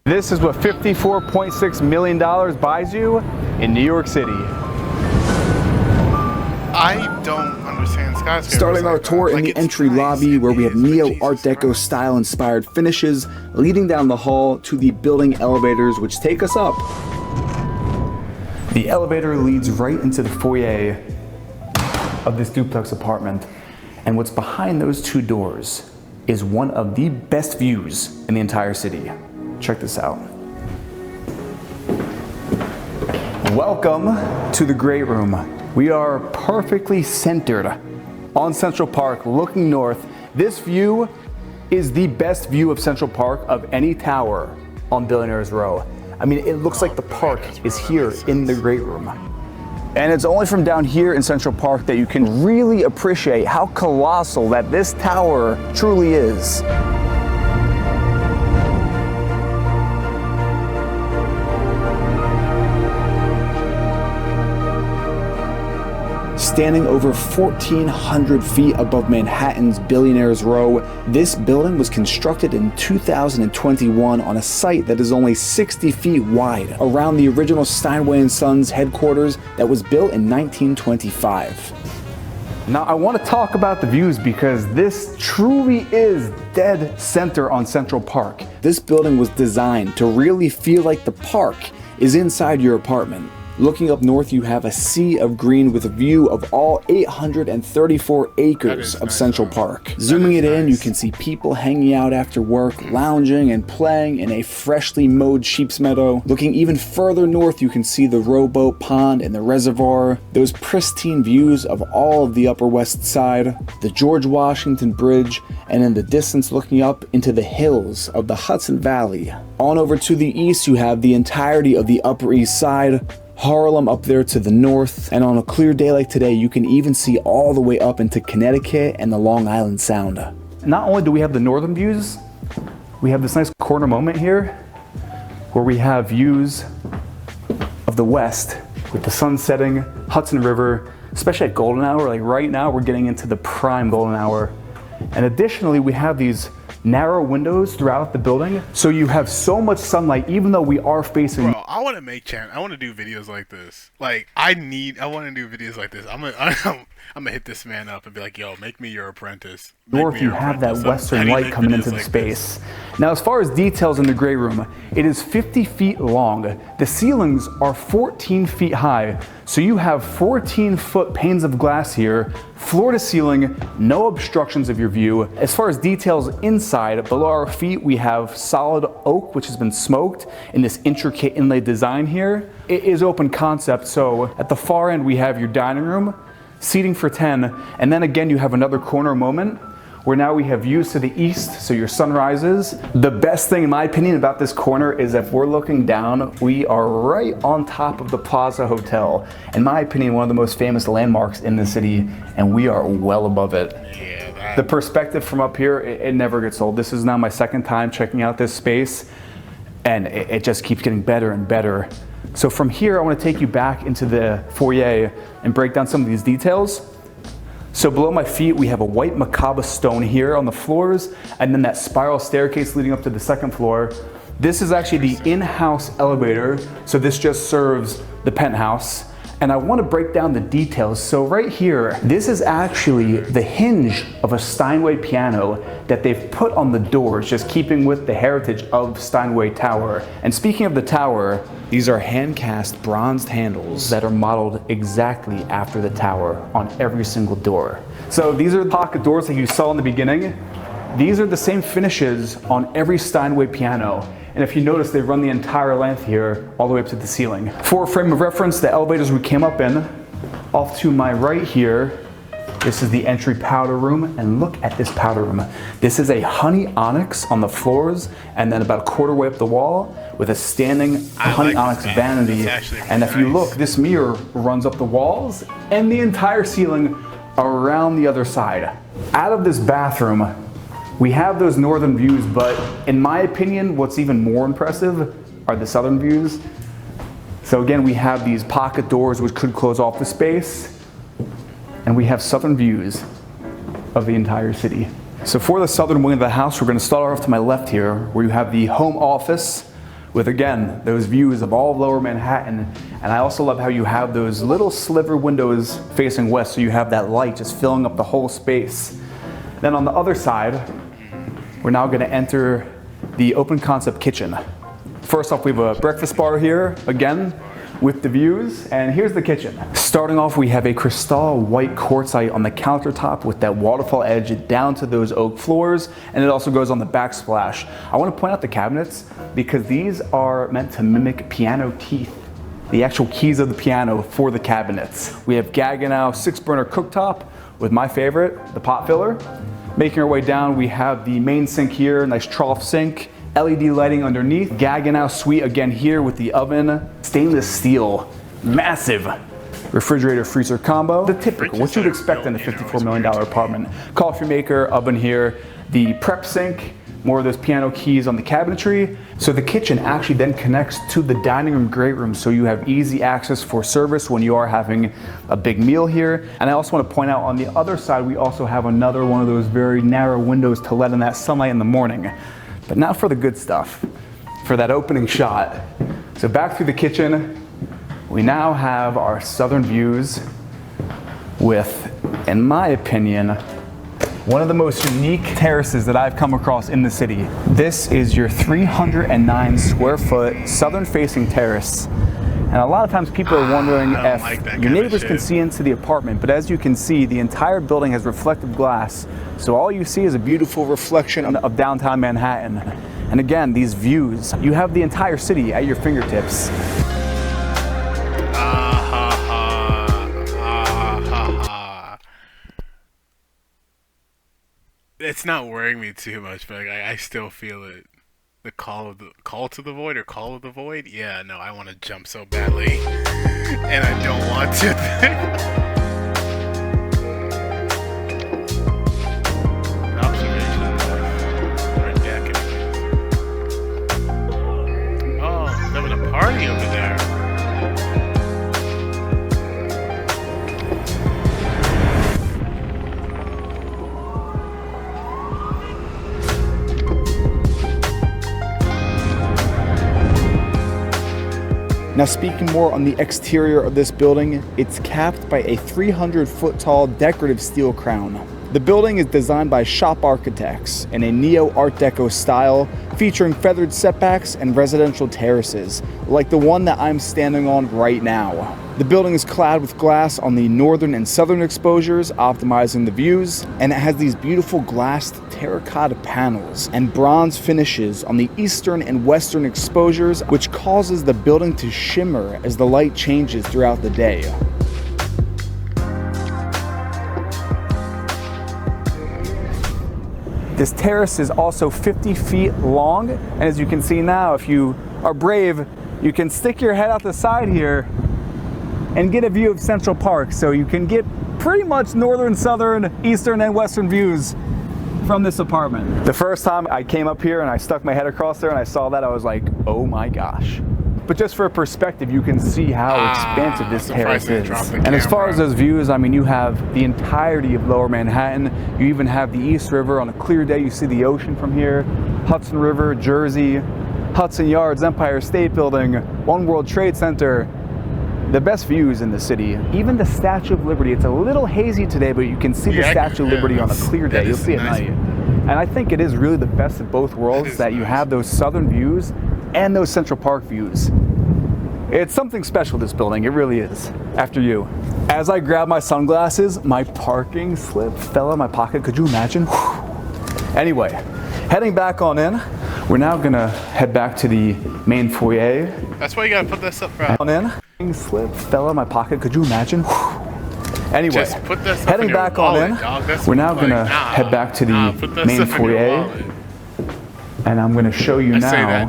This is what $54.6 million buys you in New York City. I don't understand skyscrapers. Starting our tour in the entry lobby, where we have neo Art Deco style inspired finishes, leading down the hall to the building elevators which take us up. The elevator leads right into the foyer of this duplex apartment, and what's behind those two doors is one of the best views in the entire city. Check this out. Welcome to the Great Room. We are perfectly centered on Central Park, looking north. This view is the best view of Central Park of any tower on Billionaire's Row. I mean, it looks like the park is here in the Great Room. And it's only from down here in Central Park that you can really appreciate how colossal that this tower truly is. Standing over 1,400 feet above Manhattan's Billionaire's Row, this building was constructed in 2021 on a site that is only 60 feet wide, around the original Steinway & Sons headquarters that was built in 1925. Now I want to talk about the views because this truly is dead center on Central Park. This building was designed to really feel like the park is inside your apartment. Looking up north, you have a sea of green with a view of all 834 acres of Central Park. Zooming it in, you can see people hanging out after work, lounging and playing in a freshly mowed sheep's meadow. Looking even further north, you can see the rowboat pond and the reservoir, those pristine views of all of the Upper West Side, the George Washington Bridge, and in the distance looking up into the hills of the Hudson Valley. On over to the east, you have the entirety of the Upper East Side, Harlem up there to the north, and on a clear day like today, you can even see all the way up into Connecticut and the Long Island Sound. Not only do we have the northern views, we have this nice corner moment here where we have views of the west with the sun setting, Hudson River, especially at golden hour. Like right now, we're getting into the prime golden hour. And additionally, we have these narrow windows throughout the building, so you have so much sunlight even though we are facing. Bro, I want to make I want to do videos like this. Like I want to do videos like this. I'm gonna hit this man up and be like, yo, make me your apprentice. Or if you have that western light coming into the space. Now, as far as details in the Great Room, it is 50 feet long. The ceilings are 14 feet high, so you have 14-foot panes of glass here, floor to ceiling, no obstructions of your view. As far as details inside, below our feet, we have solid oak, which has been smoked in this intricate inlay design here. It is open concept, so at the far end, we have your dining room, seating for 10, and then again, you have another corner moment where now we have views to the east, so your sun rises. The best thing in my opinion about this corner is if we're looking down, we are right on top of the Plaza Hotel. In my opinion, one of the most famous landmarks in the city, and we are well above it. Yeah, the perspective from up here, it never gets old. This is now my second time checking out this space, and it just keeps getting better and better. So from here, I want to take you back into the foyer and break down some of these details. So below my feet, we have a white macaba stone here on the floors, and then that spiral staircase leading up to the second floor. This is actually the in-house elevator, so this just serves the penthouse. And I want to break down the details. So right here, this is actually the hinge of a Steinway piano that they've put on the doors, just keeping with the heritage of Steinway Tower. And speaking of the tower, these are hand-cast bronzed handles that are modeled exactly after the tower on every single door. So these are the pocket doors that you saw in the beginning. These are the same finishes on every Steinway piano. And if you notice, they run the entire length here, all the way up to the ceiling. For a frame of reference, the elevators we came up in, off to my right here, this is the entry powder room, and look at this powder room. This is a honey onyx on the floors, and then about a quarter way up the wall with a standing honey onyx vanity. And if you look, this mirror runs up the walls and the entire ceiling around the other side. Out of this bathroom, we have those northern views, but in my opinion, what's even more impressive are the southern views. So again, we have these pocket doors which could close off the space, and we have southern views of the entire city. So for the southern wing of the house, we're going to start off to my left here, where you have the home office with, again, those views of all of lower Manhattan. And I also love how you have those little sliver windows facing west, so you have that light just filling up the whole space. Then on the other side, we're now going to enter the open concept kitchen. First off, we have a breakfast bar here, again, with the views, and here's the kitchen. Starting off, we have a crystal white quartzite on the countertop with that waterfall edge down to those oak floors, and it also goes on the backsplash. I want to point out the cabinets because these are meant to mimic piano teeth, the actual keys of the piano for the cabinets. We have Gaggenau 6-burner cooktop with my favorite, the pot filler. Making our way down, we have the main sink here, nice trough sink, LED lighting underneath. Gaggenau suite again here with the oven, stainless steel, massive refrigerator freezer combo. The typical, what you would expect in a $54 million apartment. Coffee maker, oven here, the prep sink, more of those piano keys on the cabinetry. So the kitchen actually then connects to the dining room great room, so you have easy access for service when you are having a big meal here. And I also want to point out on the other side, we also have another one of those very narrow windows to let in that sunlight in the morning. But not for the good stuff, for that opening shot. So back through the kitchen, we now have our southern views with, in my opinion, one of the most unique terraces that I've come across in the city. This is your 309 square foot southern facing terrace. And a lot of times people are wondering if your neighbors can see into the apartment, but as you can see, the entire building has reflective glass. So all you see is a beautiful reflection of downtown Manhattan. And again, these views, you have the entire city at your fingertips. It's not worrying me too much, but like, I still feel it. The call to the void or call of the void. Yeah, no, I want to jump so badly, and I don't want to. Observation. Or deck. Oh, they're having a party over there. Now speaking more on the exterior of this building, it's capped by a 300-foot tall decorative steel crown. The building is designed by shop architects in a neo-Art Deco style, featuring feathered setbacks and residential terraces, like the one that I'm standing on right now. The building is clad with glass on the northern and southern exposures, optimizing the views, and it has these beautiful glassed terracotta panels and bronze finishes on the eastern and western exposures, which causes the building to shimmer as the light changes throughout the day. This terrace is also 50 feet long, and as you can see now, if you are brave, you can stick your head out the side here and get a view of Central Park. So you can get pretty much northern, southern, eastern, and western views from this apartment. The first time I came up here and I stuck my head across there and I saw that, I was like, oh my gosh. But just for perspective, you can see how expansive this terrace is. And as far as those views, I mean, you have the entirety of Lower Manhattan. You even have the East River. On a clear day, you see the ocean from here. Hudson River, Jersey, Hudson Yards, Empire State Building, One World Trade Center. The best views in the city. Even the Statue of Liberty. It's a little hazy today, but you can see the Statue of Liberty on a clear day. You'll see it at night. And I think it is really the best of both worlds that you have those southern views and those Central Park views. It's something special, this building, it really is. After you. As I grab my sunglasses, my parking slip fell out of my pocket. Could you imagine? Whew. Anyway, heading back on in, we're now gonna head back to the main foyer. That's why you gotta put this up front. On in, slip fell out of my pocket. Could you imagine? Whew. Anyway, just put this up heading in your back wallet, on in, dog. we're now gonna head back to the main foyer. And I'm going to show you now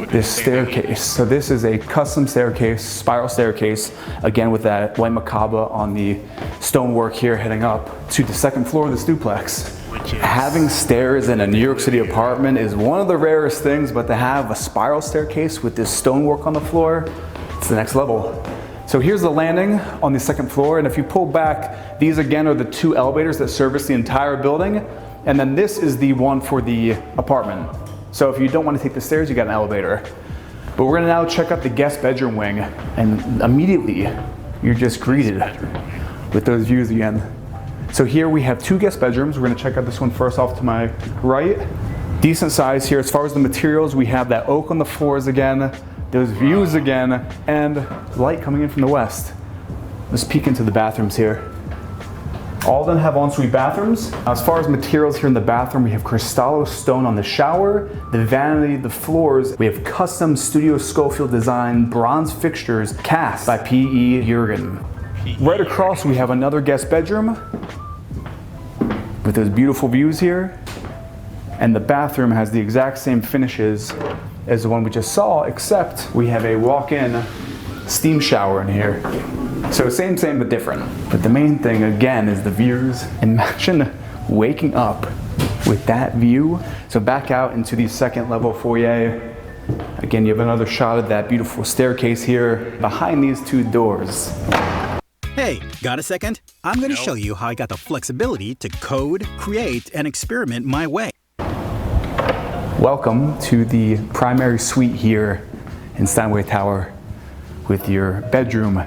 this staircase. So this is a custom staircase, spiral staircase, again with that white macabre on the stonework here heading up to the second floor of this duplex. Having stairs in a New York City apartment is one of the rarest things, but to have a spiral staircase with this stonework on the floor, It's the next level. So here's the landing on the second floor, and if you pull back, these again are the 2 elevators that service the entire building, and then this is the one for the apartment. So if you don't want to take the stairs, you got an elevator. But we're gonna now check out the guest bedroom wing, and immediately you're just greeted with those views again. So here we have 2 guest bedrooms. We're gonna check out this one first off to my right. Decent size here. As far as the materials, we have that oak on the floors again, those views again, and light coming in from the west. Let's peek into the bathrooms here. All of them have ensuite bathrooms. As far as materials here in the bathroom, we have Cristallo stone on the shower, the vanity, the floors. We have custom Studio Schofield design bronze fixtures cast by P.E. Jurgen. Right across, we have another guest bedroom with those beautiful views here. And the bathroom has the exact same finishes as the one we just saw, except we have a walk-in steam shower in here. So same but different. But the main thing again is the views. Imagine waking up with that view. So back out into the second level foyer. Again, you have another shot of that beautiful staircase here behind these 2 doors. Hey, got a second? I'm going to show you how I got the flexibility to code, create, and experiment my way. Welcome to the primary suite here in Steinway Tower with your bedroom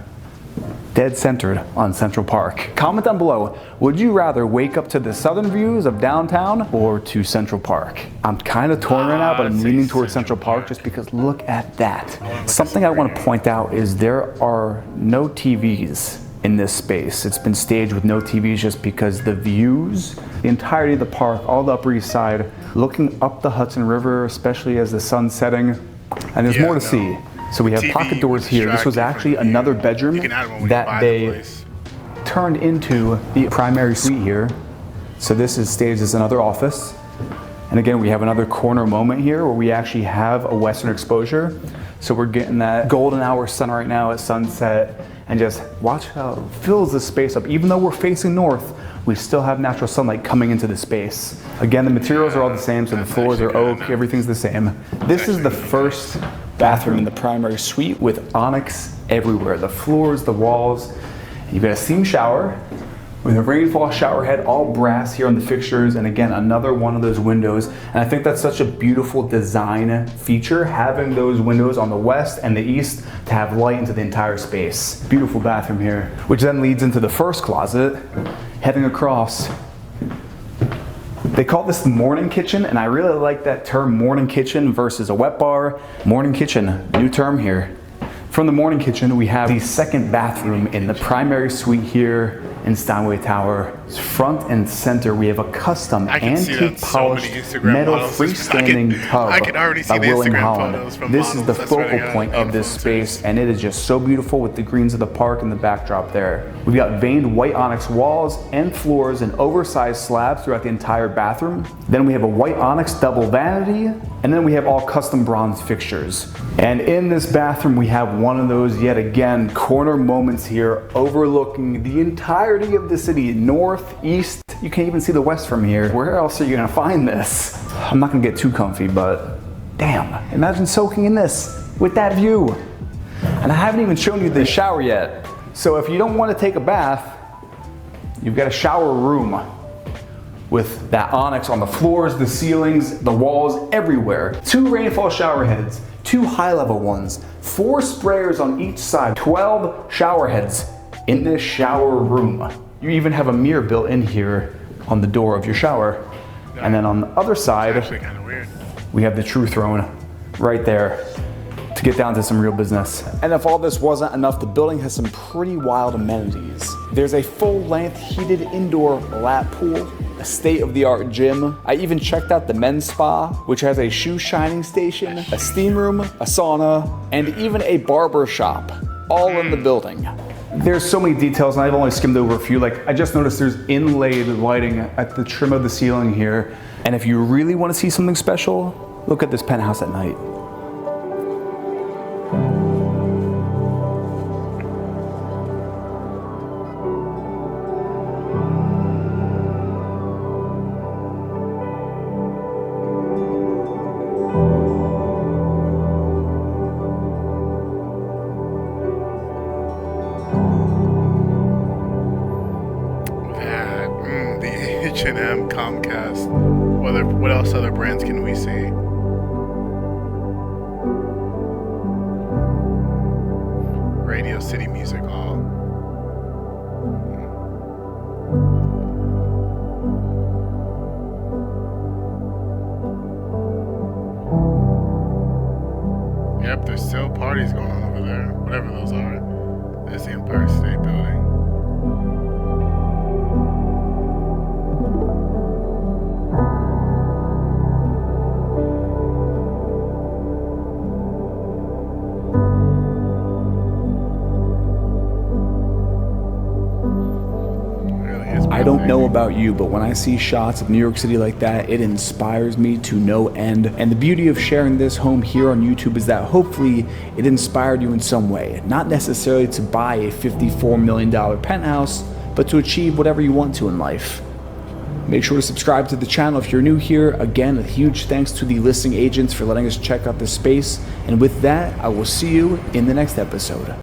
dead centered on Central Park. Comment down below, would you rather wake up to the southern views of downtown or to Central Park? I'm kind of torn right now, but I'm leaning towards Central Park just because look at that. Something I want to point out is there are no TVs in this space. It's been staged with no TVs just because the views, the entirety of the park, all the Upper East Side, looking up the Hudson River, especially as the sun's setting, and there's more to see. So we have TV pocket doors here. This was actually another bedroom that they turned into the primary suite here. So this is staged as another office. And again, we have another corner moment here where we actually have a western exposure. So we're getting that golden hour sun right now at sunset, and just watch how it fills the space up. Even though we're facing north, we still have natural sunlight coming into the space. Again, the materials are all the same, so the floors are oak, everything's the same. This is the first bathroom in the primary suite with onyx everywhere. The floors, the walls. And you've got a steam shower with a rainfall shower head, all brass here on the fixtures, and again, another one of those windows. And I think that's such a beautiful design feature, having those windows on the west and the east to have light into the entire space. Beautiful bathroom here, which then leads into the first closet, heading across. They call this the morning kitchen, and I really like that term, morning kitchen versus a wet bar. Morning kitchen, new term here. From the morning kitchen, we have the second bathroom in the primary suite here in Steinway Tower. Front and center, we have a custom antique polished metal freestanding tub by William Holland. This is the focal point of this space, and it is just so beautiful with the greens of the park and the backdrop there. We've got veined white onyx walls and floors and oversized slabs throughout the entire bathroom. Then we have a white onyx double vanity, and then we have all custom bronze fixtures. And in this bathroom, we have one of those, yet again, corner moments here overlooking the entirety of the city, north, east. You can't even see the west from here. Where else are you gonna find this? I'm not gonna get too comfy, but damn, imagine soaking in this with that view. And I haven't even shown you the shower yet. So if you don't want to take a bath, you've got a shower room with that onyx on the floors, the ceilings, the walls, everywhere. 2 rainfall shower heads, 2 high-level ones, 4 sprayers on each side, 12 shower heads in this shower room. You even have a mirror built in here on the door of your shower. And then on the other side, Actually kind of weird. we have the true throne right there to get down to some real business. And if all this wasn't enough, the building has some pretty wild amenities. There's a full-length heated indoor lap pool, a state-of-the-art gym. I even checked out the men's spa, which has a shoe shining station, a steam room, a sauna, and even a barber shop, all in the building. There's so many details, and I've only skimmed over a few. Like, I just noticed there's inlaid lighting at the trim of the ceiling here. And if you really want to see something special, look at this penthouse at night. H&M, Comcast. What else other brands can we see? Radio City Music Hall. Yep, there's still parties going on over there. Whatever those are. There's the Empire State Building. I don't know about you, but when I see shots of New York City like that, it inspires me to no end. And the beauty of sharing this home here on YouTube is that hopefully it inspired you in some way. Not necessarily to buy a $54 million penthouse, but to achieve whatever you want to in life. Make sure to subscribe to the channel if you're new here. Again, a huge thanks to the listing agents for letting us check out this space. And with that, I will see you in the next episode.